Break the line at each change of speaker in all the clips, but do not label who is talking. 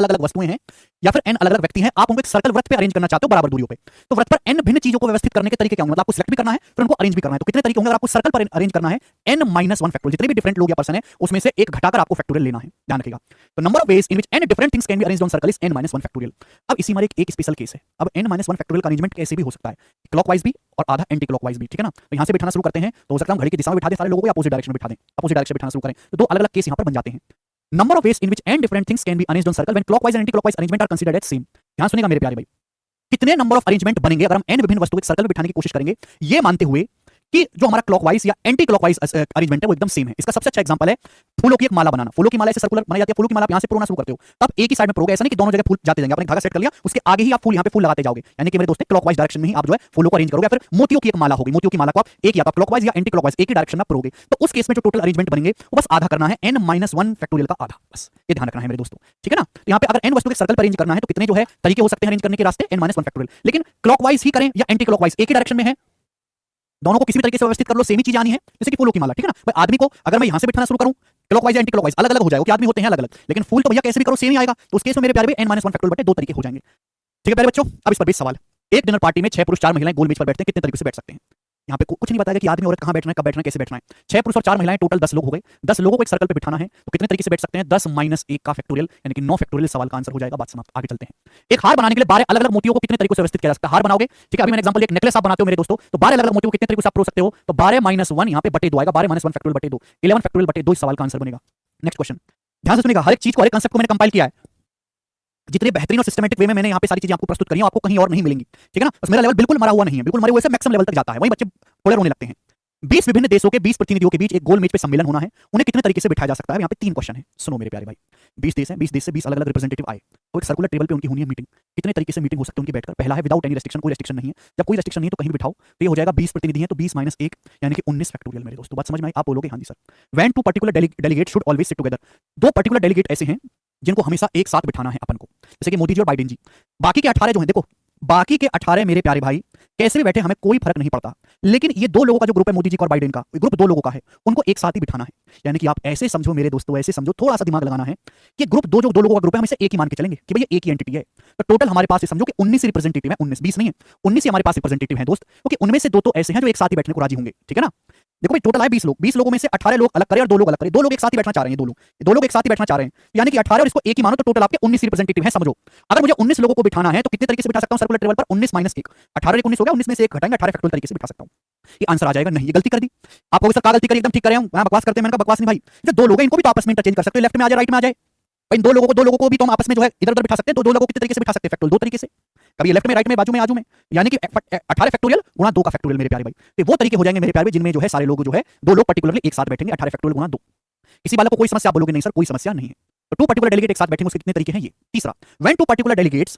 अलग अलग वस्तुएं हैं या फिर n अलग अलग व्यक्ति हैं, आप उनको एक सर्कल वृत्त पे अरेंज करना चाहते हो बराबर दूरियों पे, तो वृत्त पर n भिन्न चीजों को व्यवस्थित करने के तरीके क्या होंगे? मतलब आपको सिलेक्ट भी करना है फिर उनको अरेंज भी करना है, तो कितने तरीके होंगे? अगर आपको सर्कल पर अरेंज करना है n माइनस 1 फैक्टोरियल, जितने भी डिफरेंट लोग या पर्सन है उसमें से एक घटाकर आपको फैक्टोरियल लेना है, ध्यान रखिएगा। तो number of ways in which n different things can be arranged on circle is n minus 1 factorial. अब इसी में एक स्पेशल केस है। अब n माइनस 1 फैक्टोरियल का अरेंजमेंट कैसे भी हो सकता है, क्लॉकवाइज भी और आधा एंटी क्लॉकवाइज भी, ठीक है ना। तो यहां से बिठाना शुरू करते हैं तो हो सकता है हम घड़ी की दिशा में बिठा दें सारे लोगों को, या अपोजिट डायरेक्शन में बिठा दें, अपोजिट डायरेक्शन में बिठाना शुरू करें, तो दो अलग अलग केस यहां पर बन जाते हैं। Number of ways in which n different things can be arranged on circle when clockwise and anti clockwise arrangement are considered as same. ध्यान सुनिएगा मेरे प्यारे भाई, कितने नंबर ऑफ अरेंजमेंट बनेंगे अगर हम n विभिन्न वस्तुओं के सर्कल में बिठाने की कोशिश करेंगे, ये मानते हुए कि जो हमारा क्लॉकवाइज या एंटी क्लॉकवाइज अरेंजमेंट है वो एकदम सेम है। इसका सबसे अच्छा एग्जांपल है फूलों की एक माला बनाना। फूलों की माला ऐसे सर्कुलर बनाई जाती है, फूलों की माला आप यहां से पुरोना शुरू करते हो, तब एक ही साइड में पुरोगे, ऐसा नहीं कि दोनों जगह फूल जाते जाएंगे। आपने धागा सेट कर लिया, उसके आगे ही आप फूल यहां पे फूल लगाते जाओगे, यानी कि मेरे दोस्त क्लॉकवाइज डायरेक्शन में ही आप जो है फूलों को अरेंज करोगे। फिर मोतियों की एक माला होगी, मोतियों की माला को आप एक ही आप क्लॉकवाइज या एंटी क्लॉकवाइज एक ही डायरेक्शन में पुरोगे, तो उस केस में जो टोटल अरेंजमेंट बनेंगे वो बस आधा करना है, n माइनस 1 फैक्टोरियल का आधा, बस ये ध्यान रखना है मेरे दोस्तों, ठीक है ना। तो यहां पे अगर n वस्तु के सर्कल पर अरेंज करना है तो कितने जो है तरीके हो सकते हैं अरेंज करने के रास्ते, n माइनस 1 फैक्टोरियल। लेकिन क्लॉकवाइज ही करें या एंटी क्लॉकवाइज एक ही डायरेक्शन में है, दोनों को किसी भी तरीके से व्यवस्थित कर लो, सेम ही चीज आनी है, जैसे कि फूलों की माला, ठीक है ना। भाई आदमी को अगर मैं यहां से बिठाना शुरू करूं क्लॉकवाइज एंटी क्लॉकवाइज अलग अलग हो जाएगा, कि आदमी होते हैं अलग अलग, लेकिन फूल तो भैया कैसे भी करो सेम ही आएगा, तो उस केस में मेरे प्यारे भाई n माइनस 1 फैक्टोरियल बटे दो तरीके हो जाएंगे, ठीक है प्यारे बच्चों। अब इस पर भी सवाल, एक डिनर पार्टी में 6 पुरुष 4 महिलाएं गोल मेज पर बैठते हैं, कितने तरीके से बैठ सकते हैं? यहाँ पे कुछ नहीं बताया कि आदमी औरत कहां बैठना है, कब बैठना है, कैसे बैठना है। 6 पुरुष और 4 महिलाएं, टोटल 10 लोग हो गए, 10 लोगों को एक सर्कल पे बिठाना है, तो कितने तरीके से बैठ सकते हैं? 10 माइनस 1 का फैक्टोरियल, यानी कि 9 फैक्टोरियल सवाल का आंसर हो जाएगा। बात समाप्त, आगे चलते हैं। एक हार बनाने के लिए 12 अलग अलग मोतियों को कितने तरीकों से व्यवस्थित किया जा सकता है? हार बनाओगे, ठीक है, अभी मैंने एग्जांपल एक नेकलेस आप बनाते हो मेरे दोस्तों, तो 12 अलग अलग मोतियों को कितने तरीकों से आप परो सकते हो? तो 12 माइनस 1 यहाँ पे बटे 2 आएगा, 12 माइनस 1 फैक्टोरियल बटे 2, 11 फैक्टोरियल बटे 2 इस सवाल का आंसर बनेगा। नेक्स्ट क्वेश्चन, ध्यान से सुनिएगा, हर एक चीज को, हर एक कांसेप्ट को मैंने कंपाइल किया है, जितने बेहतरीन और सिस्टमैटिक वे में मैंने यहाँ पे सारी चीजें आपको प्रस्तुत करी हैं, आपको कहीं और नहीं मिलेंगी, ठीक है ना। बस मेरा लेवल बिल्कुल मरा हुआ नहीं है, बिल्कुल मरे हुए से मैक्सिमम लेवल तक जाता है, वहीं बच्चे थोड़े रोने लगते हैं। 20 विभिन्न देशों के 20 प्रतिनिधियों के बीच एक गोल मेज पे सम्मेलन होना है, उन्हें कितने तरीके से बिठाया जा सकता है? यहाँ पे 3 क्वेश्चन है, सुनो मेरे प्यारे भाई। 20 देश हैं, 20 देश से 20 अलग अलग रिप्रेजेंटेटिव आए, तो एक सर्कुलर टेबल पे उनकी होनी है मीटिंग, कितने तरीके से मीटिंग हो सकती है उनकी बैठकर? पहला है विदाउट एनी रेस्ट्रिक्शन, कोई रेस्ट्रिक्शन नहीं है, जब कोई रेस्ट्रिक्शन नहीं है तो कहीं भी बिठाओ, तो ये हो जाएगा 20 प्रतिनिधि हैं तो 20 माइनस 1 यानी कि 19 फैक्टोरियल मेरे दोस्तों। बात समझ में आई? आप बोलोगे हाँ जी sir. When two particular delegate should always sit together, दो पर्टिकुलर डेलीगेट ऐसे हैं जिनको हमेशा एक साथ बिठाना है अपन को, जैसे कि मोदी जी और बाइडेन जी। बाकी के 18 जो हैं, देखो बाकी के 18 मेरे प्यारे भाई कैसे भी बैठे हमें कोई फर्क नहीं पड़ता, लेकिन ये दो लोगों का जो ग्रुप है मोदी जी का और बाइडेन का, ग्रुप दो लोगों का है, उनको एक साथ ही बिठाना है। यानी कि आप ऐसे समझो मेरे दोस्तों, ऐसे समझो, थोड़ा सा दिमाग लगाना है कि ग्रुप दो जो दो लोगों का ग्रुप है, हम इसे एक ही मान के चलेंगे कि भैया एक ही एंटिटी है। तो टोटल हमारे पास समझो कि 19 रिप्रेजेंटेटिव है, 19 20 नहीं है, 19 ही हमारे पास रिप्रेजेंटेटिव है दोस्त, क्योंकि उनमें से दो तो ऐसे हैं जो एक साथ ही बैठने को राजी होंगे, ठीक है ना। देखो भाई टोटल है 20 लोग, 20 लोगों में से 18 लोग अलग करें और 2 लोग अलग करें, 2 लोग एक साथ ही बैठना चाह रहे हैं, दो लोग एक साथ ही बैठना चाह रहे हैं, यानी कि 18 और इसको एक ही मानो तो टोटल आपके 19 रिप्रेजेंटेटिव हैं। समझो अगर मुझे 19 लोगों को बिठाना है तो कितने तरीके से बिठा सकता हूं सर्कुलर टेबल पर? 19 माइनस 1, 18 एक 19 हो गया, 19 में से 1 घटाएंगे, 18 फैक्टोरियल तरीके से बिठा सकता हूं। ये आंसर आ जाएगा नहीं, ये गलती कर दी आप कहोगे सर क्या गलती करी, एकदम ठीक करे हम बकवास करते हैं। मैंने कहा बकवास नहीं भाई, जो दो लोग हैं इनको भी तो आपस में इंटरचेंज कर सकते हो, लेफ्ट में आ जाए राइट में आ जाए, इन दो लोगों को भी तो हम आपस में जो है इधर उधर बिठा सकते हैं, तो दो लोगों को कितने तरीके से बिठा सकते हैं? फैक्टोरियल 2 तरीके से, कभी लेफ्ट में राइट में बाजू में आजू में, यानी कि 18 फैक्टोरियल गुणा 2 का फैक्टोरियल मेरे प्यारे भाई। तो वो तरीके हो जाएंगे मेरे प्यारे भाई जिनमें जो है सारे लोग जो है दो लोग पर्टिकुलरली एक साथ बैठेंगे, 18 फैक्टोरियल गुणा 2। किसी वाले को कोई समस्या, बोलोगे नहीं सर कोई समस्या नहीं है, तो 2 पर्टिकुलर डेलीगेट एक साथ बैठेंगे, उसके कितने तरीके हैं? ये। तीसरा, when 2 particular delegates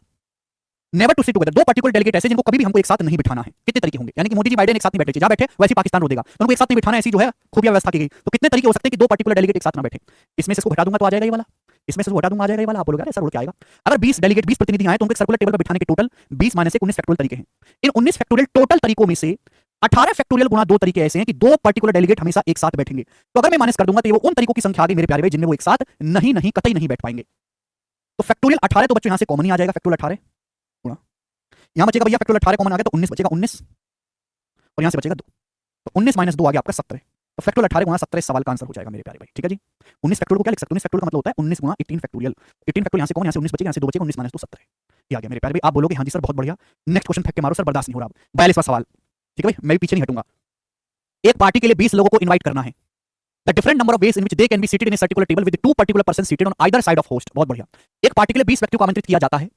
never to sit together, 2 particular delegate ऐसे जिनको कभी भी हमको एक साथ नहीं बिठाना है, कितने तरीके होंगे? यानी कि मोदी जी बाइडेन एक साथ नहीं बैठे, जहां बैठे वैसे पाकिस्तान रो देगा, तो उनको एक साथ नहीं बिठाना, ऐसी जो है खुफिया व्यवस्था की गई। तो कितने तरीके हो सकते हैं कि 2 पर्टिकुलर डेलीगेट एक साथ ना बैठे? इसमें से इसको हटा दूंगा तो आ जाएगा ये वाला, इसमें से हटा दूंगा आ जाएगा ये वाला। आप बोलोगे सर वो क्या आएगा? अगर 20 डेलीगेट 20 प्रतिनिधि आए तो उनको एक सर्कुलर टेबल पर बिठाने के टोटल 20 माइनस 1 19 फैक्टोरियल तरीके हैं। इन 19 फैक्टोरियल टोटल तरीकों में से 18 फैक्टोरियल गुणा 2 तरीके ऐसे हैं कि 2 पर्टिकुलर डेलीगेट हमेशा एक साथ बैठेंगे। तो अगर मैं माइनस कर दूंगा तो ये वो उन तरीकों की संख्या आ गई मेरे प्यारे भाई जिनमें वो एक साथ नहीं कतई नहीं बैठ पाएंगे। तो फैक्टोरियल 18 तो बच्चों यहां से कॉमन ही आ जाएगा, फैक्टोरियल 18 गुणा यहां बचेगा भैया, फैक्टोरियल 18 कॉमन आ गया तो 19 बचेगा, 19 और यहां से बचेगा 2, तो 19 माइनस 2 आ गया आपका 17, तो फैक्टोरियल 18 गुणा 17 सवाल का आंसर हो जाएगा मेरे प्यारे भाई, ठीक है जी। 19 फैक्टोरियल को क्या लिख सकते हो? 19 फैक्टोरियल का मतलब होता है 19 गुणा 18 फैक्टोरियल, 18 फैक्टोरियल यहां से कौन, यहां से 19 बचेगा, यहां से 2 बचेगा, 19 माइनस 2 17 ये आ गया मेरे प्यारे भाई। आप बोलोगे हां जी सर बहुत बढ़िया, नेक्स्ट क्वेश्चन फेंक के मारो सर, बर्दाश्त नहीं हो रहा। 42वां सवाल, ठीक है भाई, मैं भी पीछे नहीं हटूंगा। एक पार्टी के लिए 20 लोगों को इनवाइट करना है, the different number of ways in which they can be seated in a circular table with 2 particular person seated on either side of host. बहुत बढ़िया। एक पार्टी के लिए 20 व्यक्तियों को आमंत्रित किया जाता है,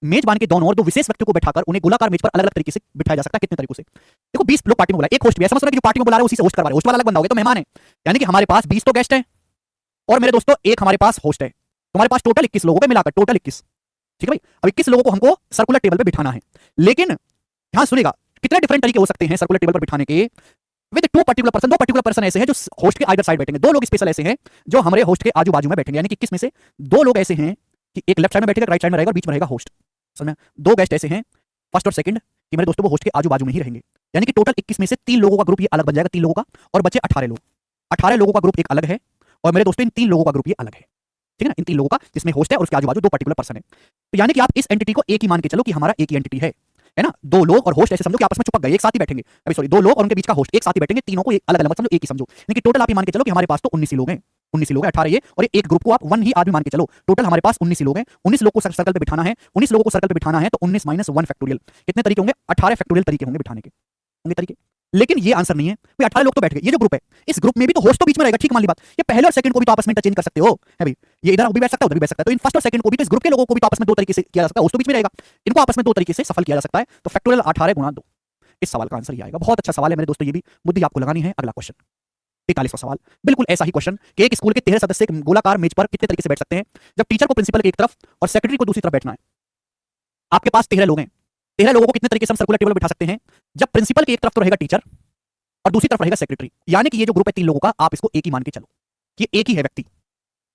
मेजबान के दोनों ओर 2 विशेष व्यक्तियों को बैठाकर उन्हें गोलाकार मेज पर अलग अलग तरीके से बिठाया जा सकता है, कितने तरीकों से? देखो 20 लोग पार्टी में बुलाए, एक होस्ट भी ऐसा समझो कि जो पार्टी में बुला रहे हैं उसी से होस्ट करवा रहे हैं, होस्ट वाला अलग बंदा होगा तो मेहमान है, यानी कि हमारे पास 20 तो गेस्ट हैं और मेरे दोस्तों एक हमारे पास होस्ट है, हमारे पास टोटल 21 लोगों को मिलाकर टोटल 21, ठीक है भाई। अब 21 लोगों को हमको सर्कुलर टेबल पे बिठाना है, लेकिन यहां सुनिएगा कितने डिफरेंट तरीके हो सकते हैं सर्कुलर टेबल पर बिठाने के with 2 particular person. 2 particular person ऐसे हैं जो होस्ट के आइदर साइड बैठेंगे, 2 लोग स्पेशल ऐसे हैं जो हमारे होस्ट के आजू बाजू में बैठेंगे, यानी कि 21 में से 2 लोग ऐसे हैं कि एक लेफ्ट साइड में बैठेगा, राइट साइड में रहेगा और बीच में रहेगा होस्ट। समझ में? 2 गेस्ट ऐसे हैं फर्स्ट और सेकंड कि मेरे दोस्तों वो होस्ट के आजू बाजू में ही रहेंगे, यानी कि टोटल 21 में से 3 लोगों का ग्रुप ये अलग बन जाएगा, 3 लोगों का, और बचे 18 लोग। 18 लोगों का ग्रुप एक अलग है और मेरे दोस्तों इन 3 लोगों का ग्रुप ये अलग है। ठीक है ना, इन 3 लोगों का, जिसमें होस्ट है और उसके आजू बाजू 2 पर्टिकुलर पर्सन है। तो यानी कि आप इस एंटिटी को एक ही मान के चलो कि हमारा एक ही एंटिटी है ना। 2 लोग और होस्ट ऐसे समझो कि आपस में चिपक गए, एक साथ ही बैठेंगे, अभी सॉरी 2 लोग और उनके बीच का होस्ट एक साथ ही बैठेंगे, तीनों को अलग अलग समझो, एक ही समझो। यानी कि टोटल आप ये मान के चलो कि हमारे पास तो 19 ही लोग हैं, 19 ही लोग हैं, 18 ये और एक ग्रुप को आप 1 ही आदमी मान के चलो, टोटल हमारे पास 19 ही लोग हैं। 19 लोग को सर्कल पे बिठाना है, 19 लोगों को सर्कल पे बिठाना है तो 19 माइनस 1 फैक्टोरियल, कितने तरीके होंगे? 18 फैक्टोरियल तरीके होंगे बिठाने के, होंगे तरीके। लेकिन ये आंसर नहीं है भाई, 18 लोग तो बैठ गए, ये जो ग्रुप है इस ग्रुप में भी तो होस्ट तो बीच में रहेगा, ठीक मान ली बात। ये पहले और सेकंड को भी तो आपस में इंटरचेंज कर सकते हो है भाई, ये इधर भी बैठ सकता है उधर भी बैठ सकता है, तो इन फर्स्ट और सेकंड को भी तो इस ग्रुप के लोगों को भी तो आपस में 2 तरीके से किया जा सकता है, होस्ट तो बीच में रहेगा, इनको आपस में 2 तरीके से सफल किया जा सकता है। तो फैक्टोरियल 18 गुणा 2, इस सवाल का आंसर ये आएगा। बहुत अच्छा सवाल है मेरे दोस्तों, ये भी बुद्धि आपको लगानी है। अगला क्वेश्चन 43वां सवाल, बिल्कुल ऐसा ही क्वेश्चन कि एक स्कूल के 13 सदस्य गोलाकार मेज पर कितने तरीके से बैठ सकते हैं? जब टीचर को प्रिंसिपल के एक तरफ और सेक्रेटरी को दूसरी तरफ बैठना है, आपके पास 13 लोग हैं, 13 लोगों को कितने तरीके से हम सर्कुलर टेबल पर बिठा सकते हैं? जब प्रिंसिपल की एक तरफ तो रहेगा टीचर और दूसरी तरफ रहेगा सेक्रेटरी, यानी कि ये जो ग्रुप है 3 लोगों का, आप इसको एक ही मान के चलो कि एक ही है व्यक्ति।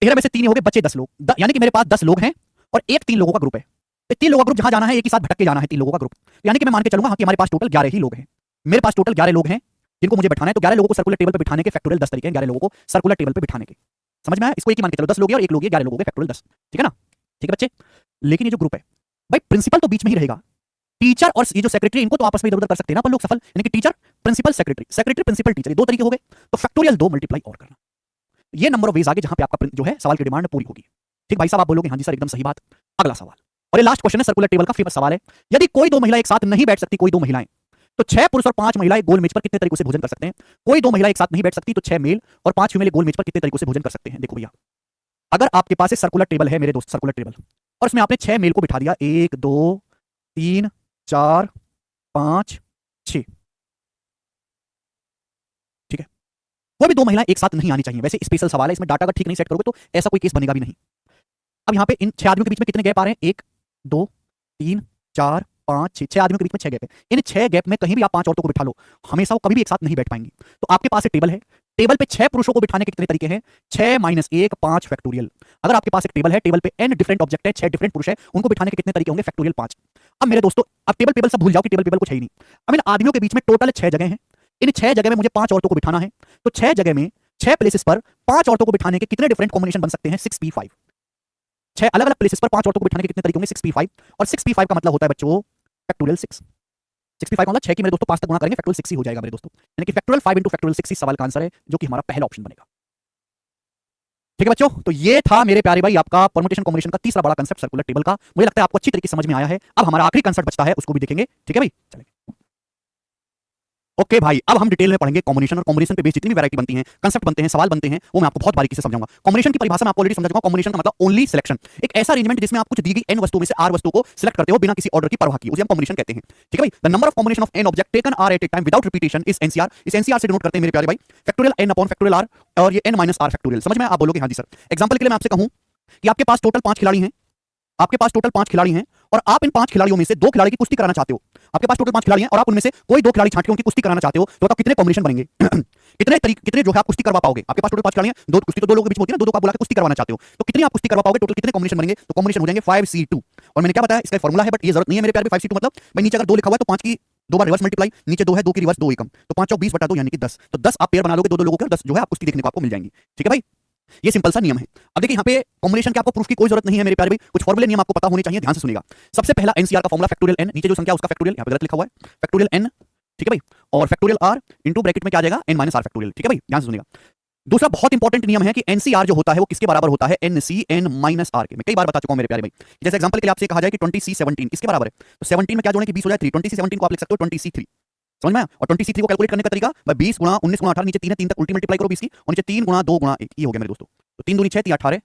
13 में से 3 हो गए, बचे 10 लोग, यानी कि मेरे पास 10 लोग हैं और एक 3 लोगों का ग्रुप है। तो 3 लोगों का ग्रुप जहां जाना है एक ही साथ भटक के जाना है 3 लोगों का ग्रुप, यानी कि मैं मान के चलूंगा कि हमारे पास टोटल 11 ही लोग हैं। मेरे पास टोटल 11 लोग हैं जिनको मुझे बैठाना है, तो 11 लोगों को सर्कुलर टेबल पे बिठाने के फैक्टोरियल 10 तरीके हैं, 11 लोगों को सर्कुलर टेबल पे बिठाने के। समझ में आया? इसको एक ही मान के चलो, 10 लोग हैं और एक लोग है, 11 लोगों के फैक्टोरियल 10, ठीक है ना? ठीक है बच्चे, लेकिन ये जो ग्रुप है भाई, प्रिंसिपल तो बीच में ही रहेगा, टीचर और ये जो सेक्रेटरी इनको तो आपस में इधर-उधर कर सकते हैं ना अपन लोग सफल, यानी कि teacher principal secretary, secretary principal teacher, ये 2 तरीके हो गए। तो फैक्टोरियल 2 मल्टीप्लाई और करना, ये नंबर ऑफ वेज आगे जहां पे आपका जो है सवाल की डिमांड पूरी होगी। ठीक भाई साहब, आप बोलोगे हां जी सर एकदम सही बात। अगला सवाल, और ये लास्ट क्वेश्चन है, सर्कुलर टेबल का फेमस सवाल है। यदि कोई 2 महिला एक साथ नहीं बैठ सकती, कोई 2 महिलाएं, तो 6 पुरुष और 5 महिलाएं गोल मेज पर कितने तरीकों से भोजन कर सकते हैं? कोई 2 महिला एक साथ नहीं बैठ सकती, तो 6 मेल और 5 फीमेल गोल मेज पर कितने तरीकों से भोजन कर सकते हैं? देखो भैया, अगर आपके पास एक सर्कुलर टेबल है मेरे दोस्त, सर्कुलर टेबल, और उसमें आपने 6 मेल को बिठा दिया, 1 2 3 4 5 6, ठीक है, कोई भी 2 महिलाएं एक साथ नहीं आनी चाहिए। वैसे स्पेशल सवाल है, इसमें डाटा अगर ठीक नहीं सेट करोगे तो ऐसा कोई केस बनेगा भी नहीं। अब यहाँ पे इन 6 आदमियों के बीच में कितने गैप आ रहे हैं? 1 2 3 4 5 6, 6 आदमियों के बीच में 6 गैप है। इन 6 गैप में कहीं भी आप 5 औरतों को बिठा लो, हमेशा वो कभी भी एक साथ नहीं बैठ पाएंगी। तो आपके पास एक टेबल है, टेबल पे 6 पुरुषों को बिठाने के कितने तरीके हैं? 6 माइनस 1 5 फैक्टोरियल। अगर आपके पास एक टेबल है, टेबल पे n डिफरेंट ऑब्जेक्ट है, 6 डिफरेंट पुरुष है, उनको बिठाने के कितने तरीके होंगे? फैक्टोरियल 5। अब मेरे दोस्तों, अब टेबल सब भूल जाओ कि टेबल कुछ है ही नहीं। अब इन आदमियों के बीच में टोटल 6 जगह हैं, इन 6 जगह में मुझे 5 औरतों को बिठाना है, तो 6 जगह में 6 प्लेसेस पर 5 औरतों को बिठाने के कितने डिफरेंट कॉम्बिनेशन बन सकते हैं? 6p5। 6 अलग अलग प्लेसेस पर 5 औरतों को बिठाने के कितने तरीके होंगे? 6p5, और 6p5 का मतलब होता है बच्चों फैक्टोरियल 6। 6p5 मतलब 6 की मेरे दोस्तों 5 तक गुणा करेंगे, फैक्टोरियल 6 ही हो जाएगा मेरे दोस्तों, यानी कि फैक्टोरियल 5 into फैक्टोरियल 6 इस सवाल का आंसर है, जो कि हमारा पहला ऑप्शन बनेगा। ठीक है बच्चों, तो ये था मेरे प्यारे भाई आपका परम्यूटेशन कॉम्बिनेशन का तीसरा बड़ा कंसेप्ट सर्कुलर टेबल का। मुझे लगता है आपको अच्छी तरीके से समझ में आया है। अब हमारा आखिरी कंसेप्ट बचता है, उसको भी देखेंगे। ठीक है भाई, चलेंगे। ओके भाई, अब हम डिटेल में पढ़ेंगे कॉम्बिनेशन, और कॉम्बिनेशन पे बेस्ड जितनी भी वैरायटी बनती है, कंसेप्ट बनते हैं, सवाल बनते हैं, वो मैं आपको बहुत बारीकी से समझाऊंगा। कॉम्बिनेशन की परिभाषा मैं आपको ऑलरेडी समझा चुका हूं। कॉम्बिनेशन का मतलब ओनली सिलेक्शन, एक ऐसा अरेंजमेंट जिसमें आप कुछ दी गई n वस्तुओं में से r वस्तु को सिलेक्ट करते हो बिना किसी ऑर्डर की परवाह किए, उसे हम कॉम्बिनेशन कहते हैं। ठीक है भाई, the number of combination of n object taken r at a time without repetition is NCR। इस NCR से डिनोट करते हैं मेरे प्यारे भाई factorial n upon factorial r, और ये n माइनस r फैक्टोरियल। समझ में? आप बोलोगे हां जी सर। एग्जांपल के लिए मैं आपसे कहूं कि आपके पास टोटल 5 खिलाड़ी हैं, आपके पास टोटल 5 खिलाड़ी हैं, और आप इन 5 खिलाड़ियों में से 2 खिलाड़ी की कुश्ती कराना चाहते हो। आपके पास टोटल 5 खिलाड़ी हैं और आप उनमें से कोई 2 खिलाड़ी छांट के उनकी कुश्ती कराना चाहते हो, तो बताओ कितने कॉम्बिनेशन बनेंगे? कितने जो है आप कुश्ती करवा पाओगे? आपके पास टोटल 5 खिलाड़ी हैं, 2 कुश्ती तो 2 लोगों के बीच में होती है ना, 2 का बुला के कुश्ती करवाना चाहते हो, तो कितनी आप कुश्ती करवा पाओगे? टोटल कितने कॉम्बिनेशन बनेंगे? तो कॉम्बिनेशन हो जाएंगे 5c2। और मैंने क्या बताया, इसका फॉर्मूला है, बट ये जरूरत नहीं है मेरे प्यारे भाई। 5c2 मतलब भाई नीचे अगर 2 लिखा हुआ है तो 5 की 2 बार रिवर्स मल्टीप्लाई, नीचे 2 है, 2 की रिवर्स 2 एकम, तो 5 और 20 बटा 2 यानी कि 10। तो 10 आप पेयर बना लोगे 2 लोगों के, 10 जो है आप कुश्ती देखने को आपको मिल जाएंगी। ठीक है भाई, ये सिंपल सा नियम है। अब देखिए यहाँ पे कॉम्बिनेशन के आपको प्रूफ की कोई जरूरत नहीं है मेरे प्यारे भाई, कुछ फॉर्मूले नियम आपको पता होने चाहिए, ध्यान से सुनिएगा। सबसे पहला NCR का फॉर्मूला फैक्टोरियल n, नीचे जो संख्या उसका फैक्टोरियल, यहाँ पे गलत लिखा हुआ है, फैक्टोरियल n। ठीक है भाई, और फैक्टोरियल r इनटू ब्रैकेट में क्या आ जाएगा? n minus r factorial. ठीक है भाई, ध्यान से सुनिएगा। दूसरा बहुत इंपॉर्टेंट नियम है कि NCR जो होता है वो किसके बराबर होता है? NC n माइनस r के। मैं कई बार बता चुका हूं मेरे प्यारे भाई। जैसे एग्जांपल के लिए आपसे कहा जाए कि 20c17 किसके बराबर है, तो 17 में क्या जोड़ें कि 20 हो जाए 3, 20c17 को आप लिख सकते हो 20c3। समझ में आया? और 20c3 को कैलकुलेट करने का तरीका भाई 20 गुणा 19 गुणा 18, नीचे 3 है, 3 तक उल्टी मल्टीप्लाई करो 20 की, और नीचे 3 गुणा 2 गुणा 1, ये हो गया मेरे दोस्तों। तो 3 दूनी 6, 3 18,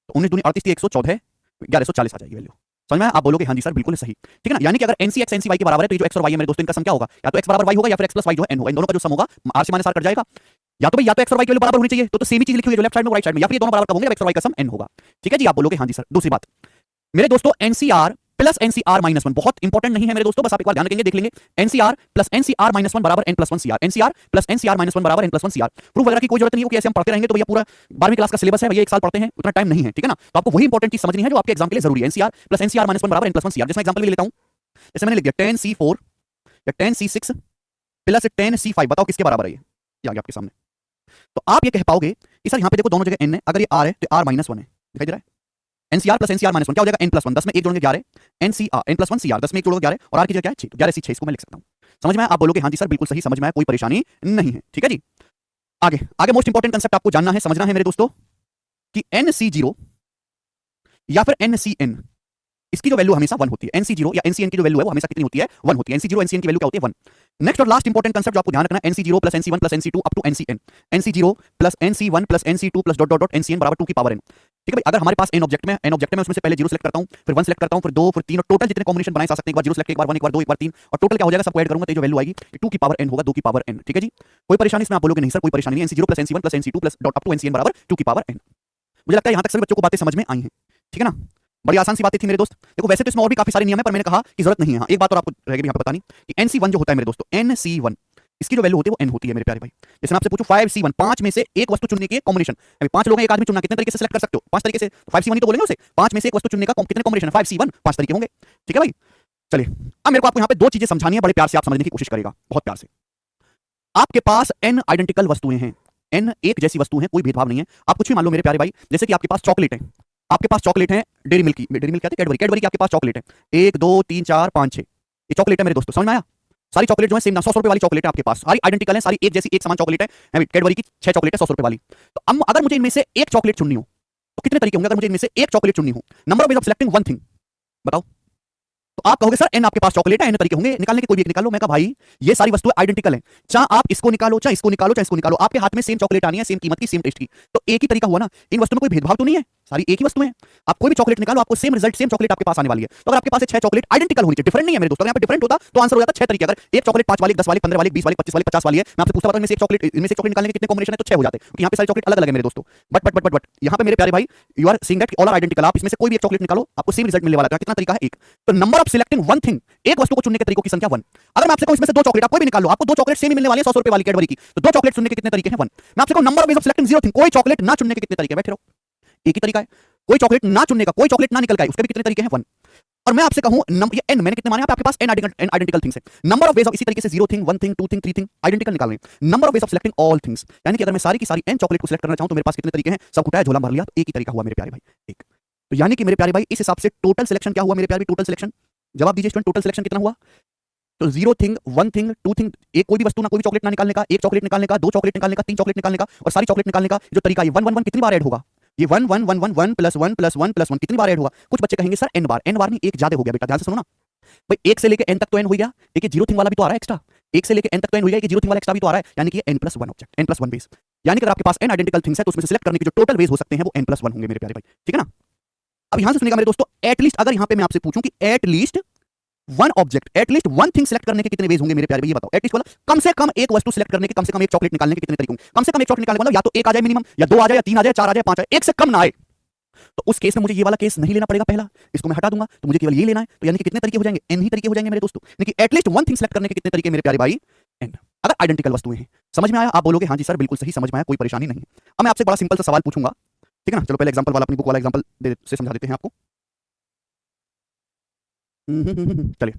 तो 19 दूनी 38, 114, 1140 आ जाएगी वैल्यू। समझ में? आप बोलोगे हां जी सर बिल्कुल सही। ठीक है ना, यानी कि अगर NC x NC y के बराबर है, तो ये जो x और y है मेरे दोस्तों, इनका सम क्या होगा? या तो x बराबर y होगा या फिर x प्लस y जो है n होगा। इन दोनों का जो सम होगा r से माइनस r कट जाएगा। या तो भाई या तो x और y की वैल्यू बराबर होनी चाहिए, तो सेम ही चीज लिखी हुई है जो लेफ्ट साइड में राइट साइड में, या फिर ये दोनों बराबर कब होंगे? x और y का सम n होगा। ठीक है जी, आप बोलोगे हां जी सर। दूसरी बात मेरे दोस्तों, NCR प्लस NCR माइनस 1 बहुत इंपॉर्टेंट नहीं है मेरे दोस्तों, बस आप एक बार ध्यान रखेंगे, देख लेंगे। NCR प्लस NCR माइनस 1 बराबर n plus 1 CR, NCR plus NCR minus 1 बराबर n प्लस 1 CR। प्रूफ वगैरह की कोई जरूरत नहीं है कि ऐसे हम पढ़ते रहेंगे तो भैया पूरा 12वीं क्लास का सिलेबस है भैया, एक साल पढ़ते हैं, उतना टाइम नहीं है। ठीक है ना, तो आपको वही इंपॉर्टेंट चीज समझनी है जो आपके एग्जाम के लिए जरूरी है। NCR प्लस NCR माइनस 1 बराबर n प्लस 1 CR। जैसे एग्जांपल ले लेता हूं, जैसे मैंने लिख दिया 10c4 या 10c6 प्लस 10c5, बताओ किसके बराबर है? ये आ गया आपके सामने। तो आप ये कह पाओगे कि सर यहाँ पे देखो दोनों जगह n है, अगर ये r है तो r माइनस 1 है, दिखाई दे रहा है? NCR plus NCR minus one क्या हो जाएगा? एन प्लस वन, 10 में एक जोड़ेंगे 11, NCR N plus one CR, 10 में एक जोड़ोगे 11 और आर की जगह क्या है 6, 11 सी 6 इसको मैं लिख सकता हूं। समझ में आया? आप बोलोगे हाँ जी सर बिल्कुल सही समझ में आया, कोई परेशानी नहीं है। ठीक है जी, आगे आगे मोस्ट इंपॉर्टेंट कंसेप्ट आपको जानना है, समझना है मेरे दोस्तों कि एनसी0 या फिर एनसीएन, इसकी जो वैल्यू हमेशा 1 होती है। NC0 या NCN की जो वैल्यू है वो हमेशा कितनी होती है? 1 होती है। NC0 NCN की वैल्यू क्या होती है? 1। नेक्स्ट और लास्ट इंपॉर्टेंट कंसेप्ट जो आपको ध्यान रखना है, NC0 plus NC1 plus NC2 up to NCN, NC0 plus NC1 plus NC2 plus dot dot dot NCN बराबर 2 की पावर n। ठीक है भाई, अगर हमारे पास n ऑब्जेक्ट में उसमें से पहले 0 सेलेक्ट करता हूं, फिर 1 सेलेक्ट करता हूं, फिर 2, फिर 3 और टोटल जितने कॉम्बिनेशन बनाए जा सकते हैं, एक बार 0 सेलेक्ट, एक बार 1, एक बार 2, एक बार 3 और टोटल क्या हो जाएगा? सबको ऐड करूंगा तो जो वैल्यू आएगी 2 की पावर n होगा, 2 की पावर n। ठीक है जी, कोई परेशानी इसमें? आप बोलोगे नहीं सर कोई परेशानी नहीं, NC0 plus NC1 plus NC2 plus dot up to NCN बराबर 2 की पावर n। मुझे लगता है यहां तक सभी बच्चों को बातें समझ में आई हैं। ठीक है ना, बड़ी आसान सी बातें थी मेरे दोस्त। देखो वैसे तो इसमें और भी काफी सारे नियम है पर मैंने कहा कि जरूरत नहीं है। एक बात और आपको रहेगी यहाँ पे बतानी कि NC1 जो होता है मेरे दोस्तों, NC1 इसकी जो वैल्यू होती है वो n होती है मेरे प्यारे भाई। जैसे मैं आपसे पूछूं 5C1, 5 में से एक वस्तु चुनने की कॉम्बिनेशन, अभी 5 लोग हैं, एक आदमी चुनना, कितने तरीके से सेलेक्ट कर सकते हो? 5 तरीके से। 5C1 ही तो बोलेंगे उसे, 5 में से एक वस्तु चुनने का कितने कॉम्बिनेशन है? 5C1, 5 तरीके होंगे। ठीक है भाई, चलिए अब मेरे को आपको यहाँ पे दो चीजें समझानी है, बड़े प्यार से आप समझने की कोशिश करेगा, बहुत प्यार से। आपके पास n आइडेंटिकल वस्तुएं हैं, n एक जैसी वस्तु है, कोई भेदभाव नहीं है। आप कुछ भी मान लो मेरे प्यारे भाई, जैसे कि आपके पास चॉकलेट है, आपके पास चॉकलेट है डेयरी मिल्क की, डेयरी मिल्क क्या है? कैडबरी की आपके पास चॉकलेट है, 1 2 3 4 5 6, ये चॉकलेट है मेरे दोस्तों। समझ में आया? सारी चॉकलेट जो है सेम 100 रुपए वाली चॉकलेट है आपके पास, सारी आइडेंटिकल है, सारी एक जैसी एक समान चॉकलेट है, कैडबरी की 6 चॉकलेट है 100 रुपए वाली। तो अब अगर मुझे इनमें से एक चॉकलेट चुननी हो तो कितने तरीके होंगे? अगर मुझे इनमें से एक चॉकलेट चुननी हो, number of ways of selecting one thing, बताओ। तो आप कहोगे सर n आपके पास चॉकलेट है, n तरीके होंगे निकालने के, कोई भी एक निकालो। मैं कहा भाई ये सारी वस्तुएं आइडेंटिकल हैं, चाहे आप इसको निकालो, चाहे इसको निकालो, चाहे इसको निकालो, आपके हाथ में सेम चॉकलेट आनी है, सेम कीमत की, सेम टेस्ट की, तो एक ही तरीका हुआ ना। इन वस्तुओं में कोई भेदभाव तो नहीं है, सारी एक ही वस्तुएं हैं। आप कोई भी चॉकलेट निकालो, आपको सेम रिजल्ट, सेम चॉकलेट आपके पास आने वाली है। तो अगर आपके पास 6 चॉकलेट आइडेंटिकल होनी चाहिए, डिफरेंट नहीं है मेरे दोस्तों। अगर यहाँ पे डिफरेंट होता तो आंसर हो जाता 6 तरीके। अगर एक चॉकलेट 5 वाली, 10 वाली, 15 वाली, 20 वाली, 25 वाली, 50 वाली है, मैं आपसे पूछता इनमें से एक चॉकलेट निकालने के कितने कॉम्बिनेशन है, तो 6 हो जाते, क्योंकि यहाँ पे सारी चॉकलेट अलग अलग है मेरे दोस्तों। बट यहाँ पे मेरे प्यारे भाई, you are seeing that all are identical. आप इसमें से कोई भी एक चॉकलेट निकालो, आपको सेम रिजल्ट मिलने वाला है। कितना तरीका है? एक। तो number of selecting one thing, एक वस्तु को चुनने के तरीकों की संख्या 1। अगर मैं आपसे कहूं इसमें से 2 चॉकलेट, आप कोई भी निकाल लो, आपको 2 चॉकलेट सेम ही मिलने वाली है 100 रुपए वाली कैडबरी की, तो 2 चॉकलेट चुनने के कितने तरीके हैं? 1। मैं आपसे कहूं number of ways of selecting zero thing, कोई चॉकलेट ना चुनने के कितने तरीके हैं? बैठे रहो, एक ही तरीका है। कोई चॉकलेट ना चुनने का, कोई चॉकलेट ना निकल के आए, उसके भी कितने तरीके हैं? 1। और मैं आपसे कहूं ये n, मैंने कितने माने? आपके पास n आइडेंटिकल थिंग्स है, नंबर ऑफ वेज ऑफ इसी तरीके से zero thing, one thing, two thing, three thing identical निकाल रहे हैं, number of ways of selecting all things, यानी कि अगर मैं सारी की सारी n चॉकलेट को सिलेक्ट करना चाहूं तो मेरे पास कितने तरीके हैं? सब उठाया झोला भर लिया, तो एक ही तरीका हुआ मेरे प्यारे भाई, एक। तो यानी कि मेरे प्यारे भाई इस हिसाब से टोटल सिलेक्शन क्या हुआ मेरे प्यारे? टोटल सिलेक्शन, जवाब दीजिए स्टूडेंट, टोटल सिलेक्शन कितना हुआ? तो zero thing, one thing, two thing, एक कोई भी वस्तु ना, कोई भी चॉकलेट ना निकालने का, एक चॉकलेट निकालने का, 2 चॉकलेट निकालने का, 3 चॉकलेट निकालने का, और सारी चॉकलेट निकालने का जो तरीका, ये 1 1 1 कितनी बार ऐड होगा? ये 1 1 1 1 1 प्लस 1 प्लस 1 प्लस 1 कितनी बार ऐड होगा? कुछ बच्चे कहेंगे सर n बार नहीं, एक ज्यादा हो गया बेटा, ध्यान से सुनो ना भाई। 1 से लेके n तक तो n हो गया, एक जीरो थिंग वाला भी तो आ रहा है एक्स्ट्रा, 1 से लेके n तक तो n हो गया, एक जीरो थिंग वाला एक्स्ट्रा भी तो आ रहा है, यानी कि n plus 1 object, n plus 1 base. यानी कि अगर आपके पास n आइडेंटिकल थिंग्स है तो उसमें से सिलेक्ट करने के जो टोटल वेज हो सकते हैं वो n प्लस 1 होंगे मेरे प्यारे भाई। ठीक है ना? अब यहां से सुनिएगा मेरे दोस्तों, एटलीस्ट अगर यहां पे मैं आपसे पूछूं कि at least one object, at least one thing select करने के कितने वेज होंगे मेरे प्यारे भाई? ये बताओ। एटलीस्ट वाला कम से कम एक वस्तु सेलेक्ट करने के, कम से कम एक चॉकलेट निकालने के कितने तरीके होंगे? कम से कम एक चॉकलेट निकालने का मतलब या तो एक आ जाए मिनिमम, या 2 आ जाए, या 3 आ जाए, 4 आ जाए, 5 आ जाए, एक से कम ना आए। तो उस केस में मुझे ये वाला केस नहीं लेना पड़ेगा, पहला इसको मैं हटा दूंगा, तो मुझे केवल ये लेना है। तो यानी कि कितने तरीके हो जाएंगे? n ही तरीके हो जाएंगे मेरे दोस्तों। यानी कि एटलीस्ट वन थिंग सेलेक्ट करने के कितने तरीके मेरे प्यारे भाई? n, अगर आइडेंटिकल वस्तुएं हैं। समझ में आया? आप बोलोगे हाँ जी सर बिल्कुल सही समझ में आया, कोई परेशानी नहीं। अब मैं आपसे बड़ा सिंपल सा सवाल पूछूंगा, ठीक है ना? चलो पहले एग्जांपल वाला, अपनी बुक वाला एग्जांपल से समझा देते हैं आपको। चलिए